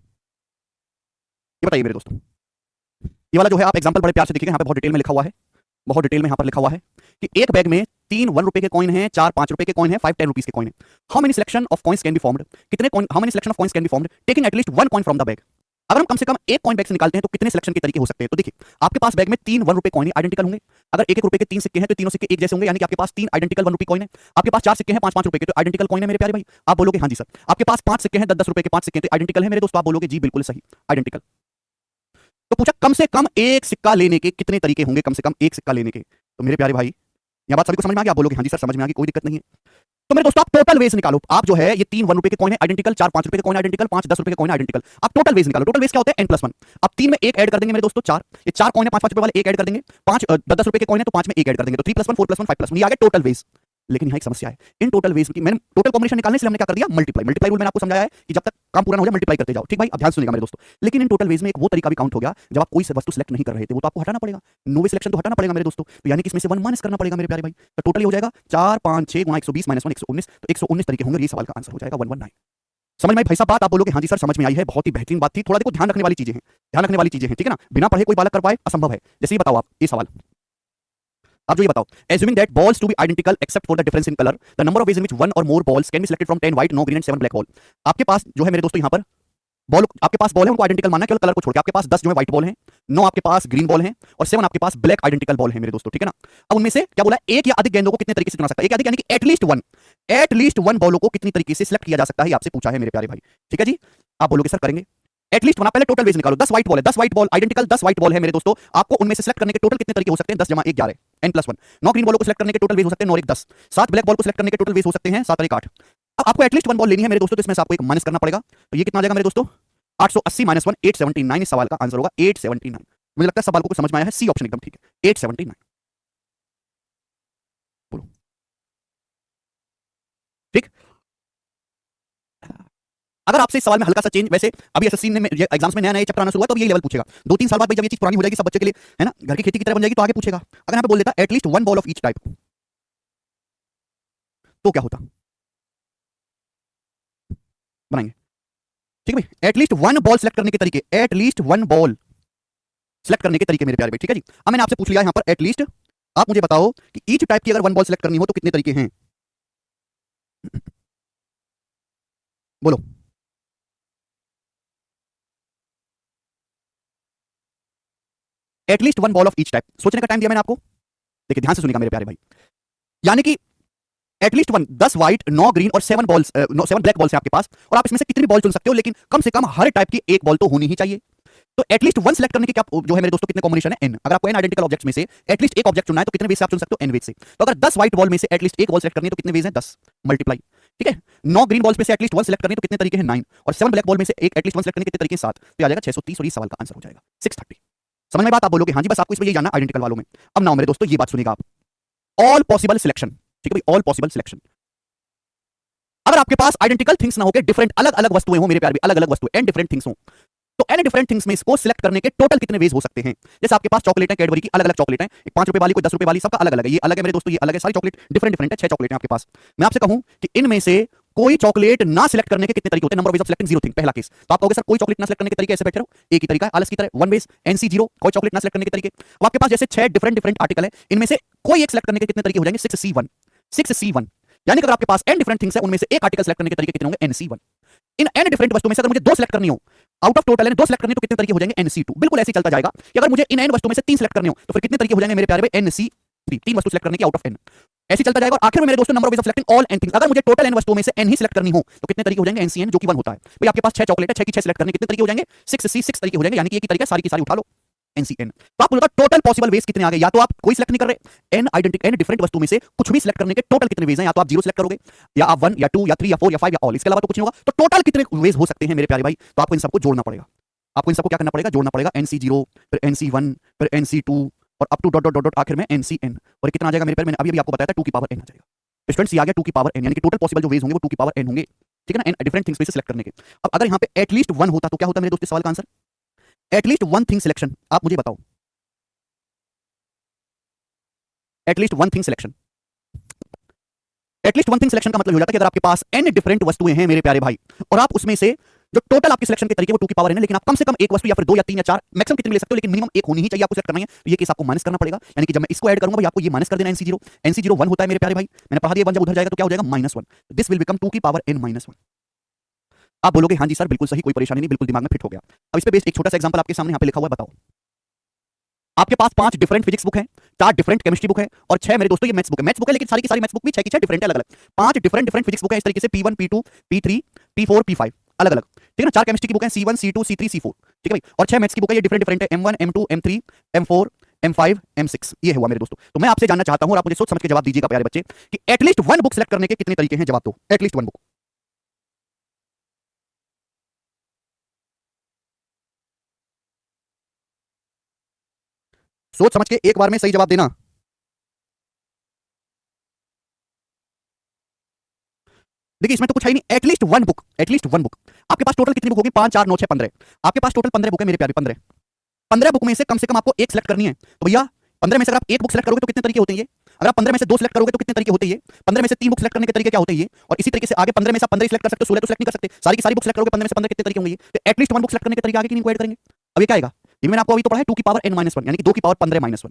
ये बताइए मेरे दोस्तों, ये वाला जो है आप एग्जांपल बड़े प्यार से देखिएगा, यहाँ पे बहुत डिटेल में लिखा हुआ है, बहुत डिटेल में यहाँ पर लिखा हुआ है कि एक बैग में 3 1 रुपए के कॉइन हैं, 4 5 रुपए के कॉइन हैं, 5 10 रुपीस के कॉइन हैं। How many selection of coins can be formed? कितने coin, how many selection of coins can be formed taking at least one coin from the bag? अगर हम कम से कम एक कॉइन बैग से निकालते हैं तो कितने सिलेक्शन के तरीके हो सकते हैं? तो देखिए आपके पास बैग में 3 1 रुपए कॉइन आइडेंटिकल होंगे। अगर 1 1 रुपए के 3 सिक्के हैं तो तीनों सिक्के एक जैसे होंगे, यानी कि आपके पास 3 आइडेंटिकल 1 रुपए कॉइन है। आपके पास 4 सिक्के हैं 5 5 रुपए के, तो आइडेंटिकल कॉइन है मेरे प्यारे भाई। आप बोलोगे हाँ जी सर। आपके पास 5 सिक्के हैं 10 10 रुपए के, 5 सिक्के तो आइडेंटिकल है मेरे दोस्तों। आप बोलोगे जी बिल्कुल सही, आइडेंटिकल। तो पूछा कम से कम एक सिक्का लेने के कितने तरीके होंगे? कम से कम एक सिक्का लेने के। तो मेरे प्यारे भाई यह बात सभी को समझ में आ गया? आप बोलोगे हाँ जी सर समझ में आ गई, कोई दिक्कत नहीं है। तो मेरे दोस्तों आप टोटल वेज निकालो। आप जो है ये 3 1 रुपए के कॉइन है आइडेंटिकल, 4 5 रुपए के कॉइन आइडेंटिकल, 5 10 रुपए के कॉइन आइडेंटिकल। आप टोटल वेज निकालो। टोटल वेज क्या होता है? n plus 1। अब 3 में एक ऐड कर देंगे मेरे दोस्तों, 4, ये 4 कॉइन है 5 5 रुपए वाले, एक ऐड कर देंगे। 5 10 10 रुपए के कॉइन है तो 5 में एक ऐड कर देंगे, तो 3 + 1 4 + 1 5 + 1, ये आ गया टोटल वेज। लेकिन यहाँ एक समस्या है, इन टोटल वेज की मैंने टोटल कॉम्बिनेशन निकालने से हमने क्या कर दिया? मल्टीप्लाई रूल मैंने आपको समझाया है कि जब तक काम पूरा ना हो जाए मल्टीप्लाई करते जाओ। ठीक भाई, अब ध्यान सुनिएगा मेरे दोस्तों। लेकिन इन टोटल वेज में एक वो तरीका भी काउंट हो गया जब आप कोई से वस्तु सेलेक्ट नहीं कर रहे थे, वो तो आपको हटाना पड़ेगा। नो वे सिलेक्शन तो हटाना पड़ेगा मेरे दोस्तों। तो यानी कि इसमें से 1 माइनस करना पड़ेगा मेरे प्यारे भाई। तो टोटल हो जाएगा 4 5 6 गुणा 120 - 1 119, तो 119 तरीके होंगे। ये सवाल का आंसर हो जाएगा 119। समझ में आई भाई साहब बात? आप बोलोगे हाँ जी सर समझ में आई है, बहुत ही बेहतरीन बात थी। थोड़ा देखो ध्यान रखने वाली चीजें हैं, ध्यान रखने वाली चीजें हैं, ठीक है ना? बिना पढ़े कोई बालक कर पाए असंभव है। जैसे ही बताओ आप ये सवाल, आप जो ये बताओ, assuming that balls to be identical except for the difference in color, the number of ways in which one or more balls can be selected from 10 white, no green and 7 black ball. आपके पास जो है मेरे दोस्तों यहाँ पर ball, आपके पास ball है, उनको आइडेंटिकल मानना है केवल कलर को छोड़ के। आपके पास 10 जो है व्हाइट बॉल है, 9 आपके पास ग्रीन बॉल है और 7 आपके पास ब्लैक आइडेंटिकल बॉल है मेरे दोस्तों, ठीक है ना। अब उनमें से क्या बोला, एक या अधिक गेंदों को कितने तरीके से चुना सकता है, एक या अधिक यानी कि एटलीस्ट वन बॉलों को कितनी तरीके से सिलेक्ट किया जा सकता है, आपसे पूछा है मेरे प्यारे भाई, ठीक है जी। आप बोलोगे सर करेंगे एटलीस्ट वन, पहले टोटल वेज निकालो। 10 व्हाइट बॉल है, 10 white ball identical 10 white ball है मेरे दोस्तों, आपको उनमें से सिलेक्ट करने के टोटल कितने तरीके हो सकते हैं, 10 जमा 1 11 n+1। 9 ग्रीन बॉलों को सिलेक्ट करने के टोटल वेज हो सकते हैं 9 1 10। 7 ब्लैक बॉल को सिलेक्ट करने के टोटल वेज हो सकते हैं 7 और 1 8। अब आपको एटलीस्ट वन बॉल लेनी है मेरे दोस्तों, तो इसमें से आपको एक माइनस करना पड़ेगा, तो ये कितना आ जाएगा मेरे दोस्तों 880 - 1 879। इस सवाल का आंसर होगा 879। मुझे लगता है सवाल को समझ में आया है, सी ऑप्शन एकदम ठीक है 879। बोलो ठीक। अगर आपसे इस सवाल में हल्का सा चेंज, वैसे अभी एसएससी में एग्जाम्स में नया नया चैप्टर आना शुरू हुआ तो यही लेवल पूछेगा, 2-3 साल बाद भाई जब ये चीज पुरानी हो जाएगी सब बच्चे के लिए, है ना, घर की खेती की तरह बन जाएगी, तो आगे पूछेगा। अगर यहाँ पे बोल देता at least one ball of each type, तो क्या होता, बनाएंगे ठीक है भाई। एटलीस्ट वन बॉल सेलेक्ट करने के तरीके, एटलीस्ट वन बॉल सेलेक्ट करने के तरीके मेरे प्यारे भाई, ठीक है जी। अब मैंने आपसे पूछ लिया यहाँ पर एटलीस्ट, आप मुझे बताओ कि ईच टाइप की अगर वन बॉल सेलेक्ट करनी हो तो कितने तरीके हैं, बोलो। At least one ball of each type, सोचने का टाइम दिया मैंने आपको, देखिए ध्यान से सुनिएगा मेरे प्यारे भाई, यानी कि एटलीस्ट वन 10 व्हाइट 9 ग्रीन और 7 बॉल्स 7 ब्लैक बॉल्स हैं आपके पास, और आप इसमें से कितनी बॉल चुन सकते हो, लेकिन कम से कम हर टाइप की एक बॉल तो होनी ही चाहिए। तो एटलीस्ट वन सेलेक्ट करने के क्या जो है मेरे दोस्तों कितने कॉम्बिनेशन है, n। अगर आपको n आइडेंटिकल ऑब्जेक्ट्स में से एटलीस्ट एक ऑब्जेक्ट चुनना है तो कितने वेज से आप चुन सकते हो, n वेज से। तो अगर 10 व्हाइट बॉल में से एटलीस्ट एक बॉल सेलेक्ट करनी है तो कितने वेज है, 10 मल्टीप्लाई, ठीक है। 9 ग्रीन बॉल्स में से एटलीस्ट वन सेलेक्ट करनी है तो कितने तरीके हैं, 9, और 7 ब्लैक बॉल में से एक एटलीस्ट वन सेलेक्ट करने के कितने तरीके हैं, 7, तो आ जाएगा 630, और इस सवाल का आंसर हो जाएगा 630। समझ में बात, आप बोलोगे हाँ जी बस आपको इसमें ये जानना आइडेंटिकल वालों में। अब ना मेरे दोस्तों ये बात सुनिएगा आप, ऑल पॉसिबल सिलेक्शन, ठीक है भाई, ऑल पॉसिबल सिलेक्शन। अगर आपके पास आइडेंटिकल थिंग्स ना हो के डिफरेंट अलग अलग वस्तुएं हो मेरे प्यारे, अलग अलग वस्तुएं एंड डिफरेंट थिंग्स हो, तो एन डिफरेंट थिंग्स में इसको सिलेक्ट करने के टोटल कितने वेज हो सकते हैं। जैसे आपके पास चॉकलेट है, कैडबरी की अलग अलग चॉकलेट है, एक 5 रुपए वाली, कोई 10 रुपए वाली, सबका अलग अलग है, ये अलग है मेरे दोस्तों, ये अलग है, सारी चॉकलेट डिफरेंट डिफरेंट है, 6 चॉकलेट है आपके पास। मैं आपसे कहूं कि इनमें से कोई चॉकलेट ना सिलेक्ट करने के कितने तरीके होते हैं, number of ways of selecting 0 thing, पहला केस। तो आप कहोगे सर कोई चॉकलेट ना सिलेक्ट करने के तरीके ऐसे बैठे रहो, एक ही तरीका है आलस की तरह, वन वेज एनसी 0, कोई चॉकलेट ना सिलेक्ट करने के तरीके। अब आपके पास जैसे 6 डिफरेंट डिफरेंट आर्टिकल है, इनमें से कोई एक सिलेक्ट करने के कितने तरीके हो जाएंगे, 6C1, 6C1। यानी कि अगर आपके पास n डिफरेंट थिंग्स है, उनमें से एक आर्टिकल सिलेक्ट करने के तरीके कितने होंगे, nC1। इन n डिफरेंट वस्तुओं में से अगर मुझे 2 सिलेक्ट करनी हो, आउट ऑफ टोटल है 2 सिलेक्ट करनी, तो कितने तरीके हो जाएंगे, nC2। बिल्कुल ऐसे ही चलता जाएगा कि अगर मुझे इन n वस्तुओं में से 3 सिलेक्ट करने हो तो फिर कितने तरीके हो जाएंगे मेरे प्यारे भाई, nC3, 3 वस्तु सिलेक्ट करने की आउट ऑफ n। ऐसे चलता जाएगा, और आखिर में मेरे दोस्तों number of ways of selecting all n things, अगर मुझे टोटल n वस्तुओं में से n ही सिलेक्ट करनी हो तो कितने तरीके हो जाएंगे, nCn, जो कि 1 होता है भाई। आपके पास 6 चॉकलेट है, 6 की 6 सिलेक्ट करने कितने तरीके हो जाएंगे, 6C 6 तरीके हो जाएंगे, यानी कि एक ही तरीका सारी की सारी उठा लो, NCN। तो आप बोलोगे टोटल पॉसिबल वेज कितने आ गए, या तो आप कोई सिलेक्ट नहीं कर रहे, n डिफरेंट वस्तु में से कुछ भी सिलेक्ट करने के टोटल कितने वेज हैं, या तो आप 0 सिलेक्ट करोगे, या आप 1 या 2 या 3 या 4 या 5 या ऑल, इसके अलावा तो कुछ नहीं होगा। तो टोटल कितने वेज हो सकते हैं मेरे प्यारे भाई, तो आपको इन सबको जोड़ना पड़ेगा, आपको इन सबको क्या करना पड़ेगा, जोड़ना पड़ेगा, NC0 फिर NC1 फिर NC2 और up to dot dot dot आखिर में NCN। और कितना आ जाएगा मेरे प्यारे, मैंने अभी आपको बताया था 2 की पावर n आ जाएगा। स्टूडेंट्स ये आ गया 2 की पावर n, यानी कि टोटल पॉसिबल जो वेज होंगे वो 2 की पावर n होंगे, ठीक है ना, n डिफरेंट थिंग्स में से सिलेक्ट करने के। अब अगर यहाँ पे एटलीस्ट 1 होता तो क्या होता मेरे दोस्त, सवाल का आंसर एटलीस्ट 1 थिंग सिलेक्शन। आप मुझे बताओ at least 1 thing selection, at least 1 thing selection का मतलब हो जाता है कि अगर आपके पास n डिफरेंट वस्तुएं हैं मेरे प्यारे भाई, और आप उसमें से जो टोटल आपकी सिलेक्शन के तरीके वो 2 की पावर n है, लेकिन आप कम से कम एक वस्तु या फिर 2 या 3 या 4 मैक्सिमम कितने ले सकते हो, लेकिन मिनिमम एक होनी ही चाहिए, आपको सेलेक्ट करना है, तो ये केस आपको माइनस करना पड़ेगा। यानी कि जब मैं इसको ऐड करूंगा भाई आपको ये माइनस कर देना, NC0 1 होता है मेरे प्यारे भाई, मैंने पढ़ा दिया, 1 जब उधर जाएगा तो क्या हो जाएगा, -1। दिस विल बिकम 2 की पावर n -1। आप बोलोगे हाँ जी सर बिल्कुल सही, कोई परेशानी नहीं, बिल्कुल दिमाग में फिट हो गया। अब इस पे बेस्ड एक छोटा सा एग्जांपल आपके सामने यहाँ पे लिखा हुआ है, बताओ। आपके पास 5 डिफरेंट फिजिक्स बुक है, 4 डिफरेंट केमिस्ट्री बुक है, और 6 मेरे दोस्तों ये मैथ्स बुक है। मैथ्स बुक है लेकिन सारी की सारी मैथ्स बुक भी 6 की 6 डिफरेंट है, अलग अलग। 5 डिफरेंट फिजिक्स बुक है इस तरीके से, P1 P2 P3 P4 P5 अलग अलग, ठीक है ना। 4 केमिस्ट्री की बुक है, C1 C2 C3 C4, ठीक है भाई, और 6 मैथ्स की बुक है, ये डिफरेंट डिफरेंट है, M1 M2 M3 M4 M5 M6। ये हुआ मेरे दोस्तों। तो मैं आपसे जानना चाहता हूं, और आप मुझे सोच समझ के जवाब दीजिएगा प्यारे बच्चे, कि एटलीस्ट 1 बुक सेलेक्ट करने के कितने तरीके हैं, जवाब दो, एटलीस्ट 1 बुक। सोच समझ के एक बार में सही जवाब देना। देखिए इसमें तो कुछ है ही नहीं, एटलीस्ट 1 बुक, एटलीस्ट 1 बुक। आपके पास टोटल कितनी बुक होगी, 5 4 9 6 15, आपके पास टोटल 15 बुक है मेरे प्यारे, 15 बुक में से कम आपको एक सिलेक्ट करनी है। तो भैया 15 में से अगर आप एक बुक सिलेक्ट करोगे तो कितने तरीके होते हैं ये, अगर आप 15 में से 2 सिलेक्ट करोगे तो कितने तरीके होते हैं ये, 15 में से 3 बुक सिलेक्ट करने के तरीके क्या होते हैं ये, और इसी तरीके से आगे 15 में से आप 15 सिलेक्ट कर सकते हो, 16 तो सिलेक्ट नहीं कर सकते, सारी की सारी बुक सिलेक्ट करोगे 15 में से 15 कितने तरीके होंगे ये। तो एटलीस्ट 1 बुक सिलेक्ट करने के तरीके आगे की नहीं ऐड करेंगे। अब ये क्या आएगा, ये मैंने आपको अभी तो पढ़ा है 2 की पावर n -1, यानी कि 2 की पावर 15 -1,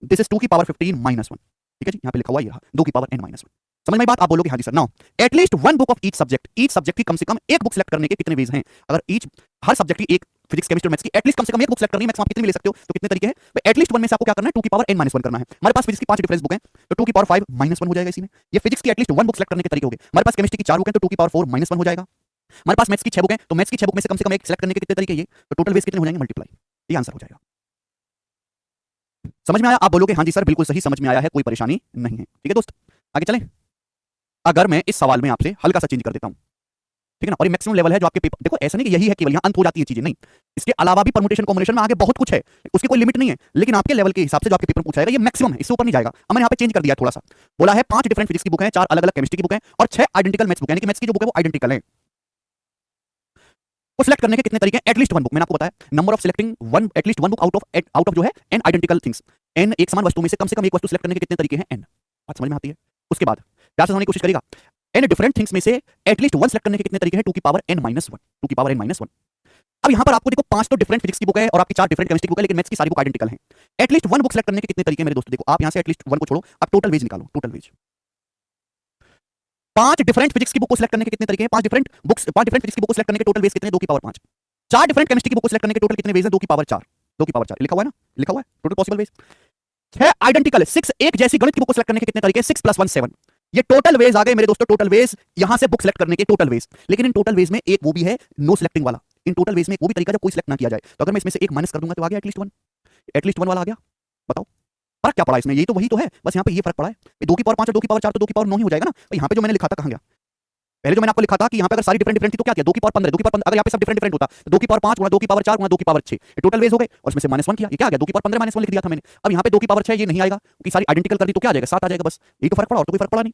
दिस इज 2 की पावर 15 माइनस 1। ठीक है जी, यहाँ पे लिखा हुआ ये रहा 2 की पावर n माइनस 1। समझ में बात? आप बोलोगे हाँ जी sir. Now at least one book of each subject की कम से कम एक बुक सेलेक्ट करने के कितने वेज हैं? अगर हर सब्जेक्ट की एक फिजिक्स केमिस्ट्री मैथ्स की एटलीस्ट कम से कम एक बुक सेलेक्ट करनी है, मैक्सिमम आप कितनी भी ले सकते हो, तो कितने तरीके हैं? तो एटलीस्ट वन में से आपको क्या करना है? 2 की पावर n माइनस 1 करना है। हमारे पास फिजिक्स की 5 डिफरेंस बुक हैं, तो 2 की पावर 5 माइनस 1 हो जाएगा इसी में। ये फिजिक्स की एटलीस्ट वन बुक सेलेक्ट करने के तरीके हो गए। हमारे पास केमिस्ट्री की 4 बुक हैं, तो 2 की पावर 4 माइनस 1 हो जाएगा। हमारे पास मैथ्स की 6 बुक हैं, तो मैथ्स की 6 बुक में से कम एक सेलेक्ट करने के कितने तरीके? ये तो टोटल वेज कितने हो जाएंगे? मल्टीप्लाई। ये आंसर हो जाएगा। समझ में आया? आप बोलोगे हाँ जी सर बिल्कुल सही समझ में आया है, कोई परेशानी नहीं है। ठीक है दोस्त, आगे चलें। अगर मैं इस सवाल में आपसे हल्का सा चेंज कर देता हूं, ठीक है ना, और ये मैक्सिमम लेवल है जो आपके पेपर, देखो ऐसा नहीं कि यही है केवल, यहां अंत हो जाती है चीजें, नहीं, इसके अलावा भी परमुटेशन कॉम्बिनेशन में आगे बहुत कुछ है, उसकी कोई लिमिट नहीं है, लेकिन आपके लेवल के हिसाब से जो आपके पेपर पूछा जाएगा ये मैक्सिमम है, इससे ऊपर नहीं जाएगा। अब मैंने यहाँ पे चेंज कर दिया थोड़ा सा, बोला है 5 डिफरेंट फिजिक्स की बुक है, 4 अलग अलग केमिस्ट्री की बुक है और 6 आइडेंटिकल मैथ्स बुक है, यानी कि मैथ्स की जो बुक है वो आइडेंटिकल है। को सिलेक्ट करने के कितने तरीके हैं? At least one book. मैंने आपको बताया number of selecting one, at least one book out of जो है n आइडेंटिकल थिंग्स, n एक समान वस्तु में से कम एक वस्तु सिलेक्ट करने के कितने तरीके हैं? n। बात समझ में आती है? उसके बाद प्यार से समझने की कोशिश करेगा, n डिफरेंट थिंग्स में से एटलीस्ट वन सिलेक्ट करने के कितने तरीके हैं? 2 की पावर n माइनस 1, 2 की पावर n माइनस 1। अब यहां पर आपको देखो 5 तो डिफरेंट फिजिक्स की बुक है और आपकी 4 डिफरेंट केमिस्ट्री की बुक है, लेकिन मैथ्स की सारी बुक आइडेंटिकल हैं। एटलीस्ट वन बुक सिलेक्ट करने के कितने तरीके हैं मेरे दोस्तों? देखो आप यहां से एटलीस्ट वन को छोड़ो, आप टोटल वेज निकालो, टोटल वेज। 5 डिफरेंट फिजिक्स की बुक को सिलेक्ट करने के कितने तरीके हैं? 5 डिफरेंट फिजिक्स की बुक को सिलेक्ट करने के टोटल वेज कितने? 2 की पावर 5। 4 डिफरेंट केमिस्ट्री की बुक को सिलेक्ट करने के टोटल कितने वेज हैं? 2 की पावर 4, 2 की पावर 4 लिखा हुआ है ना, लिखा हुआ है टोटल पॉसिबल वेज। 6 आइडेंटिकल, 6 एक जैसी गणित की बुक को सिलेक्ट करने के कितने तरीके? 6 + 1 7। ये टोटल वेज आ गए मेरे दोस्तों, टोटल वेज यहां से बुक सिलेक्ट करने के टोटल वेज। लेकिन इन टोटल वेज में एक वो भी है नो सिलेक्टिंग वाला, इन टोटल वेज में एक वो भी तरीका जो कोई सिलेक्ट ना किया जाए। तो अगर मैं इसमें से एक माइनस कर दूंगा तो आ गया एटलीस्ट वन वाला आ गया। बताओ फर्क क्या पड़ा इसमें? यही तो वही तो है, बस यहाँ पे ये फर्क पड़ा है। 2 की पावर 5 और 2 की पावर 4 तो 2 की पावर 9 ही हो जाएगा ना। तो यहाँ पे जो मैंने लिखा था कहाँ गया? पहले जो मैंने आपको लिखा था कि यहाँ पे अगर सारी डिफरेंट थी तो क्या किया? 2 की पावर 15, 2 की पावर 15, अगर यहाँ पे सब डिफरेंट होता तो 2 की पावर 5 गुणा 2 की पावर 4 गुणा 2 की पावर 6, ये टोटल वेज हो गए और इसमें से -1 किया, ये क्या आ गया? 2 की पावर 15 -1 लिख दिया था मैंने। अब यहाँ पे 2 की पावर 6 ये नहीं आएगा क्योंकि सारी आइडेंटिकल कर दी, तो क्या आ जाएगा? 7 आ जाएगा, बस यही तो फर्क पड़ा और तो कोई फर्क पड़ा नहीं।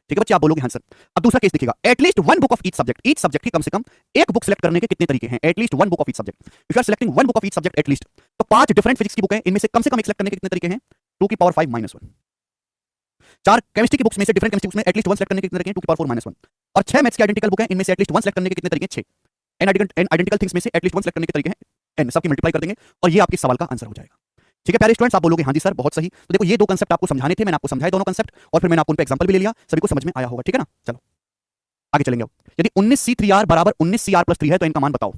ठीक है बच्चे, आप बोलोगे हाँ सर। अब दूसरा केस दिखेगा, at least one book of each subject की कम से कम एक बुक सिलेक्ट करने के कितने तरीके हैं? At least one book of each subject, if you are selecting one book of each subject at least, तो 5 डिफरेंट फिजिक्स की बुक है, इनमें से कम एक सिलेक्ट करने के कितने तरीके हैं? 2 की पावर 5 -1। 4 केमिस्ट्री की बुक्स में से डिफरेंट केमिस्ट्री बुक्स में एटलीस्ट वन सिलेक्ट करने के कितने तरीके हैं? 2 की पावर 4 -1। और 6 मैथ्स की आइडेंटिकल बुक है, इनमें से एटलीस्ट वन सिलेक्ट करने के कितने तरीके हैं? 6 एन आइडेंटिकल थिंग्स में से एटलीस्ट वन सिलेक्ट करने के तरीके हैं n, सबकी मल्टीप्लाई कर देंगे और ये आपके सवाल का आंसर हो जाएगा। ठीक है प्यारे स्टूडेंट्स, आप बोलोगे हाँ जी सर बहुत सही। तो देखो ये दो कंसेप्ट आपको समझाने थे, मैंने आपको समझाए दोनों कंसेप्ट और फिर मैंने आपको उन पे एग्जांपल भी ले लिया, सभी को समझ में आया होगा। ठीक है ना, चलो आगे चलेंगे। अब यदि 19C3R बराबर 19CR + 3 है तो इनका मान बताओ,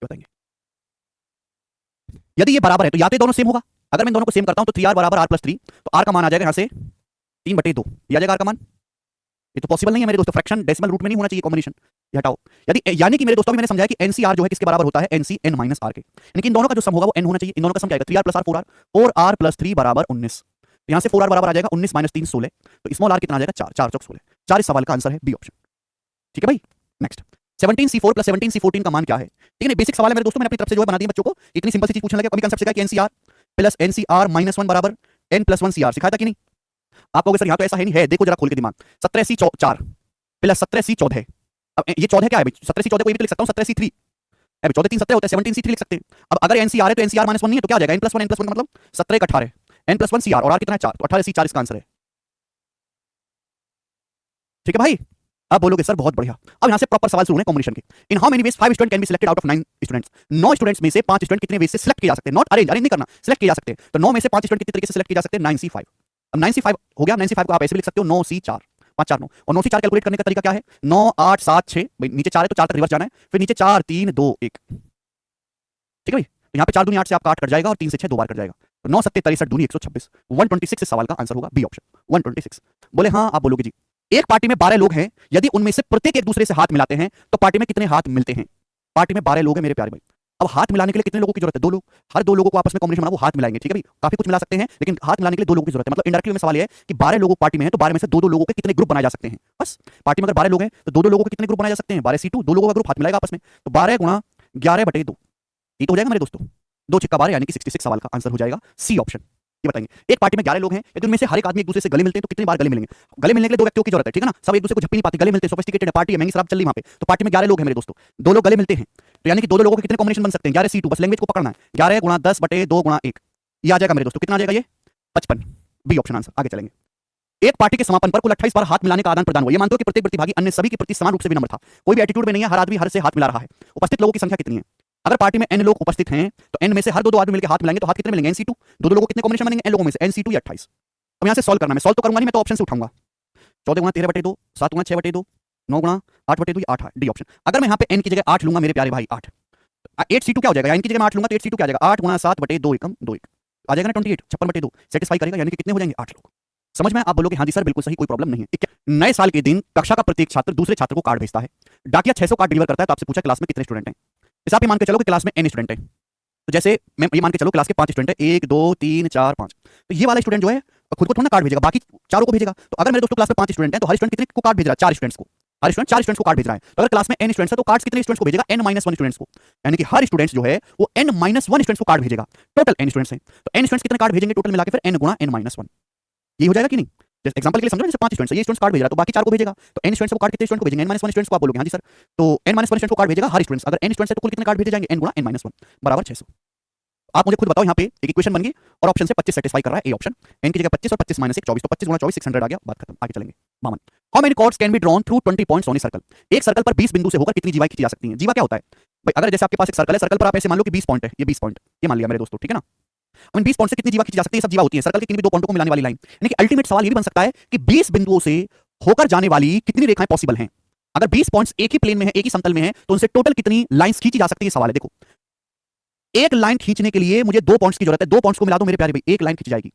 बताएंगे। यदि ये बराबर है तो या तो दोनों सेम होगा, अगर मैं दोनों को सेम करता हूं तो 3R बराबर R + 3, तो R का मान आ जाएगा यहां से 3/2, ये आ जाएगा R का मान। ये तो पॉसिबल नहीं है मेरे दोस्तों, फ्रैक्शन डेसिमल रूट में नहीं होना चाहिए कॉम्बिनेशन, ये हटाओ। यदि यानी कि मेरे दोस्तों भी मैंने समझाया कि NCR जो है किसके बराबर होता है? NCn - R के, यानी कि इन दोनों का जो सम होगा वो n होना चाहिए। इन दोनों का सम क्या आएगा? 3R + R 4R, 4R + 3 बराबर 19। यहां से 4R बराबर आ जाएगा 19 - 3 16, तो स्मॉल r कितना आ जाएगा? 4, 4 × 16, 4 इस सवाल का आंसर है बी ऑप्शन। ठीक है भाई, नेक्स्ट 17C4 + 17C14 का मान क्या है? ठीक है, बेसिक सवाल है मेरे दोस्तों, मैंने अपनी तरफ से जो है बना दी बच्चों को, इतनी सिंपल सी चीज पूछने लगे। कभी कंसेप्ट सिखाया कि NCR + NCR - 1 बराबर n + 1 CR, सिखाया था कि नहीं? आप कहोगे सर यहाँ तो ऐसा है नहीं है, देखो जरा खोल के दिमाग। 17C4 + 17C14, अब ये 14 क्या है भाई? 17C14 को ये भी तो लिख सकता हूँ 17C3, अब 14 3 17 होता है, 17C3 लिख सकते हैं। अब अगर NCR है तो NCR - 1 नहीं है तो क्या आ जाएगा? n + 1 का मतलब 17 × 18, n + 1 CR और R कितना है? 4, तो 18C4 इसका आंसर है। ठीक है भाई, अब बोलोगे सर बहुत बढ़िया। अब यहां से प्रॉपर सवाल शुरू है कॉम्बिनेशन के। In how many ways 5 student can be selected out of 9 students? 9 students में से 5 स्टूडेंट कितने वेज से सिलेक्ट किए जा सकते हैं? नॉट अरेंज नहीं करना, सिलेक्ट किए जा सकते हैं। तो 9 में से 5 स्टूडेंट कितने तरीके से सिलेक्ट किए जा सकते हैं? 9C5। अब 9C5 हो गया, 9C5 को आप ऐसे भी लिख सकते हो 9C4, 5 4 9, और 9C4 कैलकुलेट करने का तरीका क्या है? 9 8 7 6, भाई नीचे 4 है तो 4 तक रिवर्स जाना है, फिर नीचे 4 3 2 1। ठीक है भाई, तो यहाँ पे 4 दूनी 8 से आपका 8 कट जाएगा और 3 से 6 दो बार कट जाएगा, तो 9 7 63 दूनी 126, 126 इस सवाल का आंसर होगा बी ऑप्शन, 126। बोले हाँ, आप बोलोगे जी एक पार्टी में 12 लोग हैं, यदि उनमें से प्रत्येक एक दूसरे से हाथ मिलाते हैं तो पार्टी में कितने हाथ मिलते हैं? पार्टी में 12 लोग हैं मेरे प्यारे भाई, अब हाथ मिलाने के लिए कितने लोगों की जरूरत है? 2 लोग। हर 2 लोगों को आपस में कॉम्बिनेशन बना वो हाथ मिलाएंगे। ठीक है भाई, काफी कुछ मिला सकते हैं लेकिन हाथ मिलाने के लिए 2 लोगों की जरूरत है। मतलब इनडायरेक्टली में सवाल ये है कि 12 लोग पार्टी में हैं तो 12 में से 2 लोगों के कितने ग्रुप बनाए जा सकते हैं? बस पार्टी में अगर 12 लोग हैं तो 2 लोगों के कितने ग्रुप बनाए जा सकते हैं? 12C2, 2 लोगों का ग्रुप हाथ मिलाएगा आपस में, तो 12 × 11/2, ये तो हो जाएगा मेरे दोस्तों 2 × 12 यानी कि 66 सवाल का आंसर हो जाएगा सी ऑप्शन। ये बताएंगे एक पार्टी में 11 लोग हैं, यदि उनमें से हर एक आदमी एक दूसरे से गले मिलते हैं तो कितनी बार गले मिलेंगे? गले मिलने के लिए 2 व्यक्तियों की जरूरत है। ठीक है ना, सब एक दूसरे को झप्पी नहीं पाते, गले मिलते हैं, सोफिस्टिकेटेड है, पार्टी है, महंगी शराब चल रही वहां पे, तो पार्टी में 11 लोग हैं मेरे दोस्तों, 2 लोग गले मिलते हैं, तो यानी कि 2 लोगों के कितने कॉम्बिनेशन बन सकते हैं? 11C2, बस लैंग्वेज को पकड़ना है, 11 × 10/2 × 1, ये आ जाएगा मेरे दोस्तों, कितना आ जाएगा? ये 55, बी ऑप्शन आंसर। आगे चलेंगे। एक पार्टी के समापन पर कुल 28 बार हाथ मिलाने का आदान प्रदान हुआ। ये मानते हो कि प्रत्येक प्रतिभागी अन्य सभी के प्रति समान रूप से विनम्र था, कोई भी एटीट्यूड में नहीं है, हर आदमी हर से हाथ मिला रहा है। उपस्थित लोगों की संख्या कितनी है? अगर पार्टी में n लोग उपस्थित हैं तो n में से हर दो आदमी मिलकर हाथ मिलाएंगे तो हाथ कितने मिलेंगे? Nc2। दो लोगों को कितने कॉम्बिनेशन बनेंगे? n लोगों में से Nc2 या 28। अब यहां से सॉल्व करना है, मैं सॉल्व तो करूंगा नहीं, मैं तो ऑप्शन से उठाऊंगा। 14 गुणा 13/2, 7 गुणा 6/2, 9 गुणा 8/2, ये 8 है, डी ऑप्शन। अगर मैं यहाँ पे n की जगह 8 लूंगा मेरे प्यारे भाई, 8 8c2 क्या हो जाएगा? n की जगह मैं 8 लूंगा तो 8c2 क्या आ जाएगा? 8 गुणा 7/2 एकम 2 1 आ जाएगा ना 28, 56/2 सेटिस्फाई करेगा, यानी कि कितने हो जाएंगे? 8 लोग। समझ में? आप बोलोगे हाँ जी सर बिल्कुल सही, कोई प्रॉब्लम नहीं है। नए साल के दिन कक्षा का प्रत्येक छात्र दूसरे छात्र को कार्ड भेजता है। डाकिया 600 कार्ड डिलीवर करता है तो आपसे पूछा क्लास में कितने स्टूडेंट हैं? जैसे आप ये मान के चलो कि क्लास में n स्टूडेंट है, तो जैसे मैं ये मान के चलो क्लास के 5 स्टूडेंट है, 1 2 3 4 5, तो ये वाला स्टूडेंट जो है खुद को थोड़ा ना कार्ड भेजेगा, बाकी चारों को भेजेगा। तो अगर मेरे दोस्तों क्लास में 5 स्टूडेंट हैं तो हर स्टूडेंट कितने को कार्ड भेज रहा है? 4 स्टूडेंट्स को। हर स्टूडेंट 4 स्टूडेंट्स को कार्ड भेज रहा है। तो अगर क्लास में n स्टूडेंट्स है तो कार्ड्स कितने स्टूडेंट्स को भेजेगा? n-1 स्टूडेंट्स को, यानी कि हर स्टूडेंट्स जो है वो n-1 स्टूडेंट्स को कार्ड भेजेगा। टोटल n स्टूडेंट्स हैं तो n स्टूडेंट्स कितने कार्ड भेजेंगे टोटल मिला के? फिर n गुणा n-1, ये हो जाएगा कि नहीं? जैसे एग्जांपल के लिए समझो, जैसे 5 स्टूडेंट्स है, ये स्टूडेंट्स कार्ड भेज रहा है तो बाकी 4 को भेजेगा, तो n स्टूडेंट्स को कार्ड कितने स्टूडेंट को भेजेंगे? n-1 स्टूडेंट्स को। आप बोलोगे हाँ जी सर, तो n-1 स्टूडेंट्स को कार्ड भेजेगा हर स्टूडेंट्स। अगर n स्टूडेंट्स है तो कुल कितने कार्ड भेजे जाएंगे? n गुणा n-1 बराबर 600। आप मुझे खुद बताओ, यहाँ पे एक इक्वेशन बन गई और ऑप्शन से 25 सेटिस्फाई कर रहा है, ए ऑप्शन। n की जगह 25 और 25 माइनस 1 24, तो 25 गुणा 24 600 आ गया, बात खत्म, आगे चलेंगे। मामन, how many chords can be drawn through 20 points on a circle? एक सर्कल पर 20 बिंदु से होकर कितनी जीवाएं खींची जा सकती हैं? जीवा क्या होता है भाई? अगर जैसे आपके पास एक सर्कल है, सर्कल पर आप ऐसे मान लो कि 20 पॉइंट है, ये 20 पॉइंट ये मान लिया मेरे दोस्तों, ठीक है ना? इन 20 पॉइंट से कितनी जीवा खींची जा सकती है? सब जीवा होती है सर्कल के किन्हीं भी दो पॉइंटों को मिलाने वाली लाइन। यानी कि अल्टीमेट सवाल ये भी बन सकता है कि 20 बिंदुओं से होकर जाने वाली कितनी रेखाएं पॉसिबल हैं? अगर 20 पॉइंट्स एक ही प्लेन में है, एक ही समतल में है, तो उनसे टोटल कितनी लाइंस खींची जा सकती है? सवाल है। देखो, एक लाइन खींचने के लिए मुझे 2 पॉइंट्स की जरूरत है। 2 पॉइंट्स को मिला दो मेरे प्यारे भाई, एक लाइन खींच जाएगी।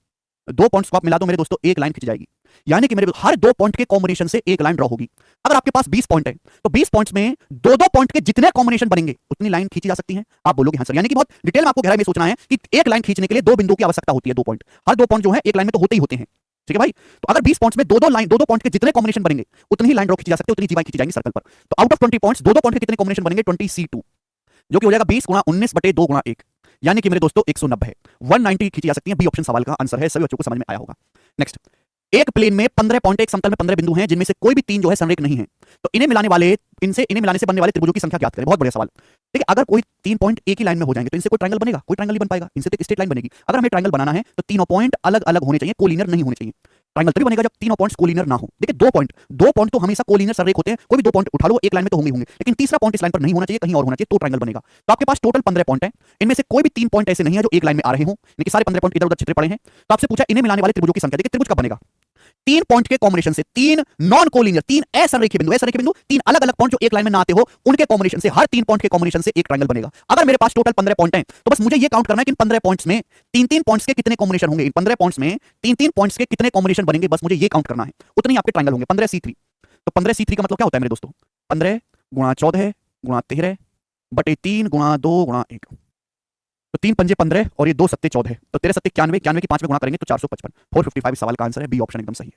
2 पॉइंट्स को आप मिला दो मेरे दोस्तों, एक लाइन खींच जाएगी। यानी कि मेरे हर 2 पॉइंट के कॉम्बिनेशन से एक लाइन ड्रॉ होगी। अगर आपके पास 20 पॉइंट है तो 20 पॉइंट्स में 2-2 पॉइंट के जितने कॉम्बिनेशन बनेंगे उतनी लाइन खींची जा सकती है। आप बोलोगे हाँ सर, यानी कि बहुत डिटेल में आपको गहराई में सोचना है कि एक लाइन खींचने के लिए 2 बिंदुओं की आवश्यकता होती है। 2 पॉइंट, हर 2 पॉइंट जो है एक लाइन में तो होते ही होते हैं, ठीक है भाई? तो अगर 20 पॉइंट्स में 2-2 पॉइंट के जितने कॉम्बिनेशन बनेंगे उतनी ही लाइन ड्रॉ खींची जा सकती है, उतनी जीवाएं खींची जाएंगी सर्कल पर। तो आउट ऑफ 20 पॉइंट्स 2-2 पॉइंट के कितने कॉम्बिनेशन बनेंगे? 20c2, जो कि हो जाएगा 20 गुणा 19/2 गुणा 1, यानी कि मेरे दोस्तों 190 है। 190 खींची जा सकती है। बी ऑप्शन सवाल का आंसर है, सभी बच्चों को समझ में आया होगा। नेक्स्ट, एक प्लेन में 15 पॉइंट, एक समतल में 15 बिंदु हैं जिनमें से कोई भी 3 जो है संरेख नहीं है, तो इन्हें मिलाने से बनने वाले त्रिभुजों की संख्या ज्ञात करें। बहुत बढ़िया सवाल। देखिए, अगर कोई 3 पॉइंट एक ही लाइन में हो जाएंगे तो इनसे कोई ट्रायंगल बनेगा? कोई ट्रायंगल नहीं बन पाएगा, इनसे तो एक स्ट्रेट लाइन बनेगी। अगर हमें ट्रायंगल बनाना है तो तीनों पॉइंट अलग अलग होने चाहिए, कोलिनियर नहीं होने चाहिए। ट्रायंगल तभी बनेगा जब तीनों पॉइंट्स कोलिनियर ना हो। देखिए, 2 पॉइंट तो हमेशा कोलिनियर संरेख होते हैं। कोई भी 2 पॉइंट उठा लो, एक लाइन में तो होंगे, लेकिन तीसरा पॉइंट इस लाइन पर नहीं होना चाहिए, कहीं और होना चाहिए, तो ट्रायंगल बनेगा। तो आपके पास टोटल 15 पॉइंट हैं, इनमें से कोई भी 3 पॉइंट ऐसे नहीं है जो एक लाइन में आ रहे हो, लेकिन सारे 15 पॉइंट इधर उधर छितरे पड़े हैं। तो आपसे पूछा इन्हें मिलाने वाले त्रिभुजों की संख्या। देखिए, त्रिभुज कब बनेगा? 3 पॉइंट के कॉम्बिनेशन से, 3 नॉन कोलिनियर, 3 असंरेखीय बिंदु, 3 अलग अलग पॉइंट जो एक लाइन में ना आते हो, उनके कॉम्बिनेशन से, हर 3 पॉइंट के कॉम्बिनेशन से एक ट्रायंगल बनेगा। अगर मेरे पास टोटल 15 पॉइंट हैं तो बस मुझे ये काउंट करना है कि इन 15 पॉइंट्स में 3-3 पॉइंट्स के कितने कॉम्बिनेशन होंगे। इन 15 पॉइंट्स में 3-3 पॉइंट्स के कितने कॉम्बिनेशन बनेंगे, बस मुझे ये काउंट करना है, उतने ही आपके ट्रायंगल होंगे। 15c3, तो 15c3 का मतलब क्या होता है मेरे दोस्तों? 15 गुणा 14 गुणा 13 बटे 3 गुणा 2 गुणा 1, तो 3 पंजे 15 और ये 2 सत्ते 14, तो 13 सत्ते 91, 91 की 5 में गुणा करेंगे तो 455। 455 सवाल का आंसर है, बी ऑप्शन एकदम सही है।